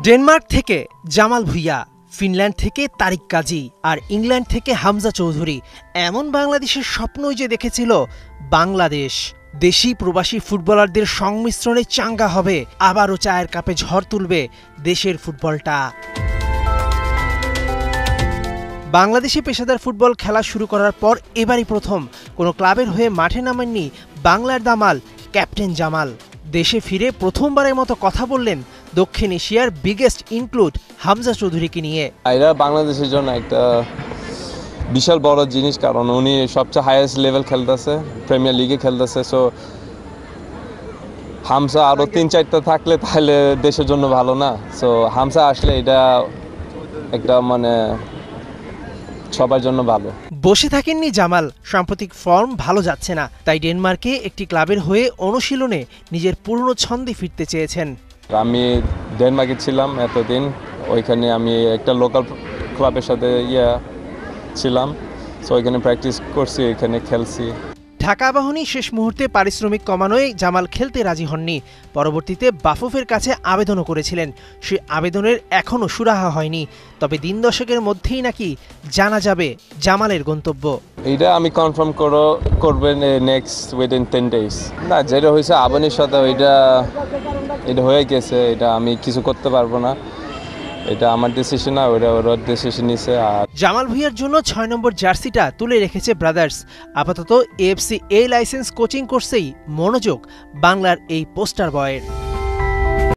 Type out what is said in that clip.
Denmark থেকে Jamal Bhuiyan, Finland থেকে তারিক কাজী আর England থেকে হামজা চৌধুরী, এমন বাংলাদেশের স্বপ্নই যে দেখেছিল বাংলাদেশ। দেশি প্রবাসী ফুটবলারদের সংমিশ্রণে চাঙ্গা হবে, আবারও চায়ের কাপে ঝড় তুলবে দেশের ফুটবলটা। বাংলাদেশে পেশাদার ফুটবল খেলা শুরু করার পর এবারই প্রথম কোনো ক্লাবের হয়ে মাঠে নামেননি বাংলার দামাল ক্যাপ্টেন জামাল। দেশে ফিরে প্রথমবারের মতো কথা বললেন দক্ষিণ এশিয়ার বিগেস্ট ইনক্লুড হামজা চৌধুরীকে নিয়ে। এটা বাংলাদেশের জন্য একটা বিশাল বড় জিনিস, কারণ উনি সবচেয়ে হাইয়েস্ট লেভেল খেলতেছে, প্রিমিয়ার লিগে খেলতেছে। সো হামজা আরও ৩-৪টা থাকলে তাহলে দেশের জন্য ভালো না। সো হামজা আসলে এটা একটা সবার জন্য ভালো। বসে থাকেননি জামাল, সাম্প্রতিক ফর্ম ভালো যাচ্ছে না, তাই ডেনমার্কে একটি ক্লাবের হয়ে অনুশীলনে নিজের পুরনো ছন্দে ফিরতে চেয়েছেন। আমি ডেনমার্কে ছিলাম এতদিন, ওইখানে আমি একটা লোকাল ক্লাবের সাথে ছিলাম। সো ওইখানে প্র্যাকটিস করছি, এখানে খেলছি। ঢাকা আবাহনী শেষ মুহূর্তে পারিশ্রমিক কমানোয় জামাল খেলতে রাজি হননি। পরবর্তীতে বাফুফের কাছে আবেদনও করেছিলেন, সে আবেদনের এখনও সুরাহা হয়নি। তবে দিন দশেকের মধ্যেই নাকি জানা যাবে জামালের গন্তব্য। এইটা আমি কনফার্ম করবেন নেক্সট উইদিন 10 days। না, যেটা হয়েছে আবাহনীর সাথে এটা হয়ে গেছে, এটা আমি কিছু করতে পারবো না। এটা আমার ডিসিশন না, ওর ডিসিশন নিছে। আর জামাল ভুঁইয়ার জন্য ৬ নম্বর জার্সিটা তুলে রেখেছে ব্রাদার্স। আপাতত AFC লাইসেন্স কোচিং কোর্সেই মনোযোগ বাংলার এই পোস্টার বয়ের।